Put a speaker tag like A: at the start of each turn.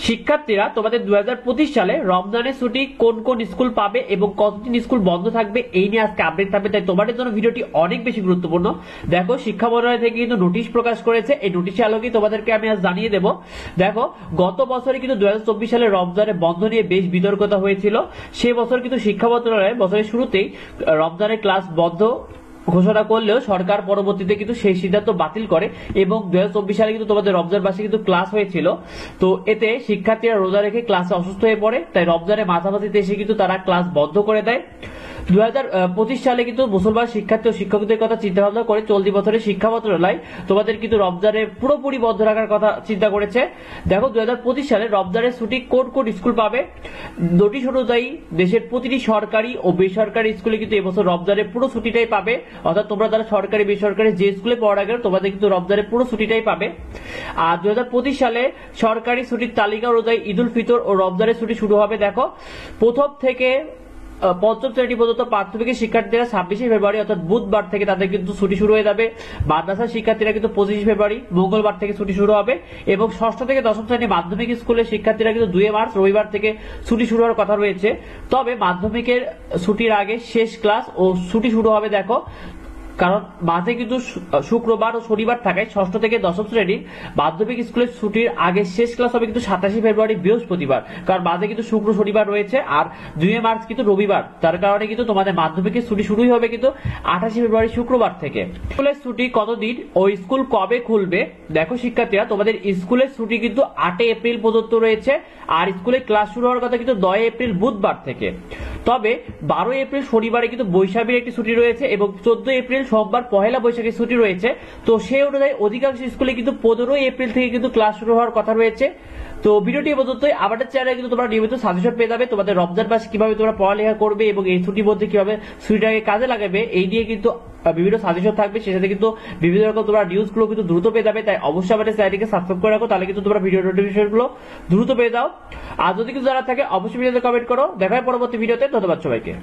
A: শিক্ষার্থীরা তোমাদের 2025 সালে রমজানের ছুটি কোন কোন স্কুল পাবে এবং কতদিন স্কুল বন্ধ থাকবে এই নিয়ে আজকে আপডেট থাকবে। তাই তোমাদের জন্য ভিডিওটি অনেক বেশি গুরুত্বপূর্ণ। দেখো, শিক্ষা মন্ত্রণালয় থেকে কিন্তু নোটিশ প্রকাশ করেছে। এই নোটিশের আলোকে তোমাদেরকে আমি আজ জানিয়ে দেব। দেখো, গত বছরে কিন্তু 2024 সালে রমজানের বন্ধ নিয়ে বেশ বিতর্কতা হয়েছিল। সে বছর কিন্তু শিক্ষা মন্ত্রণালয় বছরের শুরুতেই রমজানের ক্লাস বন্ধ ঘোষণা করলেও সরকার পরবর্তীতে কিন্তু সেই সিদ্ধান্ত বাতিল করে এবং 2024 সালে কিন্তু তোমাদের রমজান মাসে কিন্তু ক্লাস হয়েছিল। তো এতে শিক্ষার্থীরা রোজা রেখে ক্লাসে অসুস্থ হয়ে পড়ে, তাই রমজানের মাঝামাঝিতে এসে কিন্তু তারা ক্লাস বন্ধ করে দেয়। 2025 সালে কিন্তু মুসলমান শিক্ষার্থী ও শিক্ষকদের কথা চিন্তা ভাবনা করে চলতি বছরের শিক্ষা মন্ত্রণালয় তোমাদের কিন্তু রমজানে পুরোপুরি বন্ধ রাখার কথা চিন্তা করেছে। দেখো, 2025 সালে রমজানের ছুটি কোন কোন স্কুল পাবে। নোটিশ অনুযায়ী দেশের প্রতিটি সরকারি ও বেসরকারি স্কুলে কিন্তু এবছর রমজানের পুরো ছুটিটাই পাবে। অর্থাৎ তোমরা যারা সরকারি বেসরকারি যে স্কুলে পড়া গেল তোমাদের কিন্তু রমজানের পুরো ছুটিটাই পাবে। আর 2025 সালে সরকারি ছুটির তালিকা অনুযায়ী ঈদুল ফিতর ও রমজানের ছুটি শুরু হবে। দেখো, প্রথম থেকে পঞ্চম শ্রেণী পর্যন্ত প্রাথমিকের শিক্ষার্থীরা 26 ফেব্রুয়ারি অর্থাৎ বুধবার থেকে তাদের কিন্তু ছুটি শুরু হয়ে যাবে। মাদ্রাসার শিক্ষার্থীরা কিন্তু 25 ফেব্রুয়ারি মঙ্গলবার থেকে ছুটি শুরু হবে এবং ষষ্ঠ থেকে দশম শ্রেণী মাধ্যমিক স্কুলের শিক্ষার্থীরা কিন্তু 2 মার্চ রবিবার থেকে ছুটি শুরু হওয়ার কথা রয়েছে। তবে মাধ্যমিকের ছুটির আগে শেষ ক্লাস ও ছুটি শুরু হবে। দেখো, কারণ মাঝে কিন্তু শুক্রবার ও শনিবার থাকায় ষষ্ঠ থেকে দশম শ্রেণীর মাধ্যমিক স্কুলের ছুটির আগে শেষ ক্লাস হবে কিন্তু 27 ফেব্রুয়ারি বৃহস্পতিবার, কারণ মাঝে কিন্তু শুক্র শনিবার রয়েছে আর 2 মার্চ কিন্তু রবিবার। তার কারণে কিন্তু তোমাদের মাধ্যমিকের ছুটি শুরুই হবে কিন্তু 28 ফেব্রুয়ারি শুক্রবার থেকে। স্কুলের ছুটি কতদিন ও স্কুল কবে খুলবে। দেখো শিক্ষার্থীরা, তোমাদের স্কুলের ছুটি কিন্তু 8 এপ্রিল পর্যন্ত রয়েছে আর স্কুলে ক্লাস শুরু হওয়ার কথা কিন্তু 9 এপ্রিল বুধবার থেকে। তবে 12 এপ্রিল শনিবারে কিন্তু বৈশাখীর একটি ছুটি রয়েছে এবং 14 এপ্রিল সোমবার পহেলা বৈশাখের ছুটি রয়েছে। তো সেই অনুযায়ী অধিকাংশ স্কুলে কিন্তু 15 এপ্রিল থেকে কিন্তু ক্লাস শুরু হওয়ার কথা রয়েছে। তো ভিডিওটি পর্যন্তই। আমাদের চ্যানেলে কিন্তু তোমরা নিয়মিত সাজেশন পেয়ে যাবে তোমাদের রমজান মাসে কিভাবে তোমরা পড়ালেখা করবে এবং এই ছুটির মধ্যে কিভাবে ছুটিটাকে কাজে লাগাবে এই নিয়ে কিন্তু বিভিন্ন সাজেশন থাকবে। সেই সাথে কিন্তু বিভিন্ন রকম তোমরা নিউজ গুলো কিন্তু দ্রুত পেয়ে যাবে। তাই অবশ্যই আমাদের চ্যানেলটিকে সাবস্ক্রাইব করে রাখো, তাহলে কিন্তু তোমরা ভিডিও নোটিফিকেশন গুলো দ্রুত পেয়ে যাও। আর যদি কিছু জানার থাকে অবশ্যই ভিডিওতে কমেন্ট করো। দেখা হয় পরবর্তী ভিডিওতে। ধন্যবাদ সবাইকে।